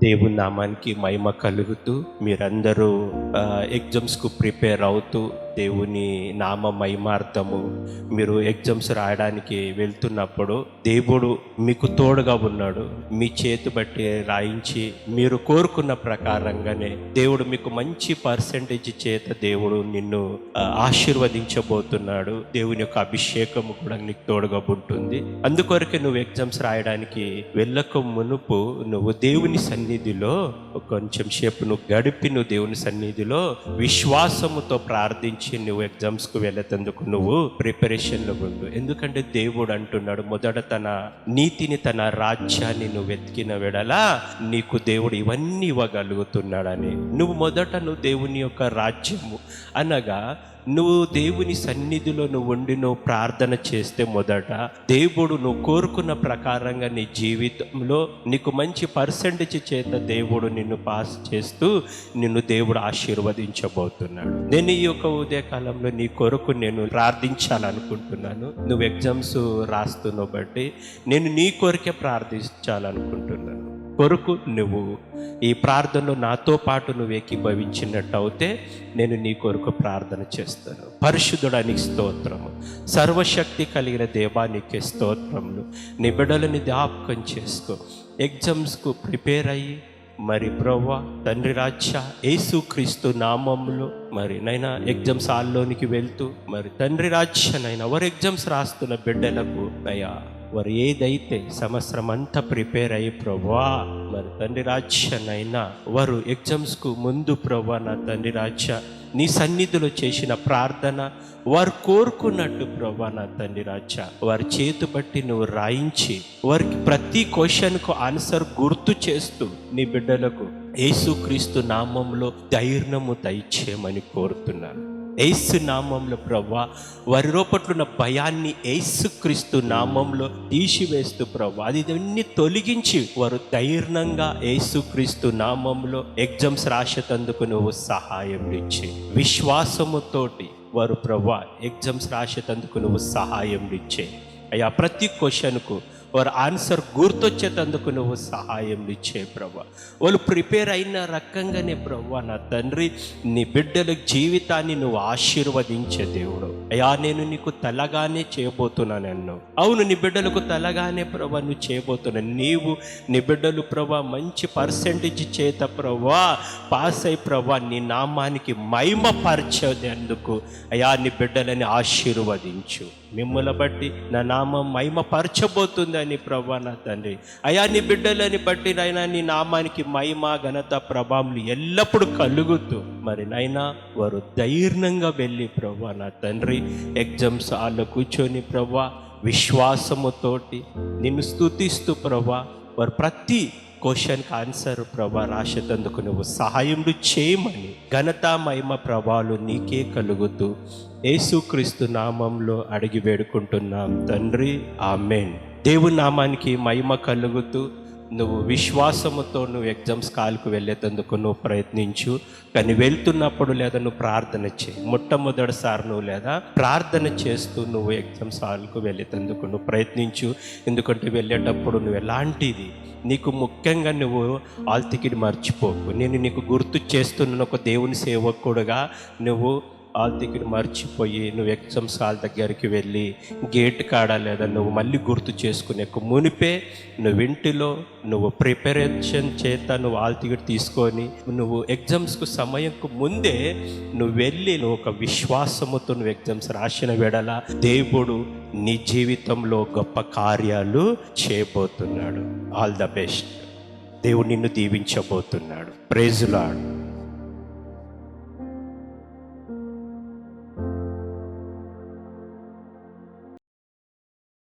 దేవుని నామానికి మహిమ కలుగుతూ మీరందరూ ఎగ్జామ్స్కు ప్రిపేర్ అవుతూ దేవుని నామ మహిమార్థము మీరు ఎగ్జామ్స్ రాయడానికి వెళ్తున్నప్పుడు దేవుడు మీకు తోడుగా ఉన్నాడు. మీ చేతి బట్టి రాయించి మీరు కోరుకున్న ప్రకారంగానే దేవుడు మీకు మంచి పర్సెంటేజ్ చేత దేవుడు నిన్ను ఆశీర్వదించబోతున్నాడు. దేవుని యొక్క అభిషేకము కూడా నీకు తోడుగా ఉంటుంది. అందుకొరకే నువ్వు ఎగ్జామ్స్ రాయడానికి వెళ్ళక మునుపు నువ్వు దేవుని సన్నిధిలో కొంచెం సేపు నువ్వు గడిపి నువ్వు దేవుని సన్నిధిలో విశ్వాసముతో ప్రార్థించి నువ్వు ఎగ్జామ్స్కు వెళ్ళేందుకు నువ్వు ప్రిపరేషన్లో ఉండు. ఎందుకంటే దేవుడు అంటున్నాడు, మొదట తన నీతిని తన రాజ్యాన్ని నువ్వు వెతికిన వెడలా నీకు దేవుడు ఇవన్నీ ఇవ్వగలుగుతున్నాడని. నువ్వు దేవుని యొక్క రాజ్యము అనగా నువ్వు దేవుని సన్నిధిలో నువ్వు ఉండి నువ్వు ప్రార్థన చేస్తే మొదట దేవుడు నువ్వు కోరుకున్న ప్రకారంగా నీ జీవితంలో నీకు మంచి పర్సెంటేజ్ చేత దేవుడు నిన్ను పాస్ చేస్తూ నిన్ను దేవుడు ఆశీర్వదించబోతున్నాడు. నేను ఈ యొక్క ఉదయకాలంలో నీ కొరకు నేను ప్రార్థించాలనుకుంటున్నాను. నువ్వు ఎగ్జామ్స్ రాస్తున్నావు బట్టి నేను నీ కొరకే ప్రార్థించాలనుకుంటున్నాను. కొరకు నువ్వు ఈ ప్రార్థనలో నాతో పాటు నువ్వు ఏకీభవించినట్టు అయితే నేను నీ కొరకు ప్రార్థన చేస్తాను. పరిశుద్ధుడానికి స్తోత్రము, సర్వశక్తి కలిగిన దేవానికి స్తోత్రములు. నీ బిడ్డలని జ్ఞాపకం చేసుకో. ఎగ్జామ్స్కు ప్రిపేర్ అయ్యి మరి ప్రభువా తండ్రి రాజ్య యేసుక్రీస్తు నామములో మరి నైనా ఎగ్జామ్స్ హాల్లోనికి వెళ్తూ మరి తండ్రి రాజ్య నైనా వారు ఎగ్జామ్స్ రాస్తున్న బిడ్డలకు అయ్యా వారు ఏదైతే సంవత్సరం అంతా ప్రిపేర్ అయ్యి ప్రభువా మరి తండ్రి రాజ్యనైనా వారు ఎగ్జామ్స్కు ముందు ప్రభువా నా తండ్రి రాజ్య నీ సన్నిధిలో చేసిన ప్రార్థన వారు కోరుకున్నట్టు ప్రభువా నా తండ్రి రాజ్య వారి చేతు బట్టి నువ్వు రాయించి వారికి ప్రతి క్వశ్చన్కు ఆన్సర్ గుర్తు చేస్తూ నీ బిడ్డలకు యేసుక్రీస్తు నామంలో ధైర్యము దయచేయమని కోరుతున్నాను. యేసు నామంలో ప్రభువా వారి లోపట్లున్న భయాన్ని యేసుక్రీస్తు నామంలో తీసివేస్తూ ప్రభువా అది తొలగించి వారు ధైర్యంగా యేసుక్రీస్తు నామంలో ఎగ్జామ్స్ రాసేటందుకు నువ్వు సహాయం ఇచ్చి విశ్వాసముతోటి వారు ప్రభువా ఎగ్జామ్స్ రాసేటందుకు నువ్వు సహాయం ఇచ్చే అయ్యా ప్రతి క్వశ్చన్కు వారు ఆన్సర్ గుర్తొచ్చేటందుకు నువ్వు సహాయం ఇచ్చే ప్రభా. వాళ్ళు ప్రిపేర్ అయిన రకంగానే ప్రభా నా తండ్రి నీ బిడ్డల జీవితాన్ని నువ్వు ఆశీర్వదించే దేవుడు. అయ్యా నేను నీకు తలగానే చేయబోతున్నాను అన్నావు. అవును, నీ బిడ్డలకు తలగానే ప్రభా నువ్వు చేయబోతున్నావు. నీవు నీ బిడ్డలు ప్రభా మంచి పర్సెంటేజ్ చేత ప్రభా పాస్ అయి ప్రభా నీ నామానికి మహిమ పరిచేందుకు అయ్యా నీ బిడ్డలని ఆశీర్వదించు. మిమ్మల్ని బట్టి నా నామం మహిమ పరచబోతుందని ప్రభా నా తండ్రి అయా నీ బిడ్డలని బట్టి నైనా నీ నామానికి మహిమ ఘనత ప్రభావం ఎల్లప్పుడూ కలుగుతూ మరి నైనా వారు ధైర్యంగా వెళ్ళి ప్రభా నా తండ్రి ఎగ్జామ్స్ హాల్లో కూర్చొని ప్రభా విశ్వాసముతోటి నిన్ను స్తుతిస్తూ ప్రభా వారు ప్రతి క్వశ్చన్కి ఆన్సర్ ప్రభా రాసేటందుకు నువ్వు సహాయం చేయమని ఘనత మహిమ ప్రభావాలు నీకే కలుగుతూ యేసుక్రీస్తు నామంలో అడిగి వేడుకుంటున్నాం తండ్రి, ఆమేన్. దేవుని నామానికి మహిమ కలుగుతూ నువ్వు విశ్వాసముతో నువ్వు ఎగ్జామ్స్ హాల్కు వెళ్ళేటందుకు నువ్వు ప్రయత్నించు. కానీ వెళ్తున్నప్పుడు లేదా నువ్వు ప్రార్థన చేయి. మొట్టమొదటిసారి నువ్వు లేదా ప్రార్థన చేస్తూ నువ్వు ఎగ్జామ్స్ హాల్కు వెళ్ళేటందుకు నువ్వు ప్రయత్నించు. ఎందుకంటే వెళ్ళేటప్పుడు నువ్వు ఎలాంటిది నీకు ముఖ్యంగా నువ్వు హాల్ టికెట్ మర్చిపోకు. నేను నీకు గుర్తు చేస్తున్న ఒక దేవుని సేవకుడుగా నువ్వు హాల్ టికెట్ మర్చిపోయి నువ్వు ఎగ్జామ్స్ హాల్ దగ్గరికి వెళ్ళి గేట్ కాడ లేదా నువ్వు మళ్ళీ గుర్తు చేసుకునే మునిపే నువ్వు ఇంటిలో నువ్వు ప్రిపరేషన్ చేత నువ్వు హాల్ టికెట్ తీసుకొని నువ్వు ఎగ్జామ్స్కు సమయంకు ముందే నువ్వు వెళ్ళి నువ్వు ఒక విశ్వాసముతో నువ్వు ఎగ్జామ్స్ రాసిన వెడల దేవుడు నీ జీవితంలో గొప్ప కార్యాలు చేయబోతున్నాడు. All the best. దేవుడు నిన్ను దీవించబోతున్నాడు. Praise lord.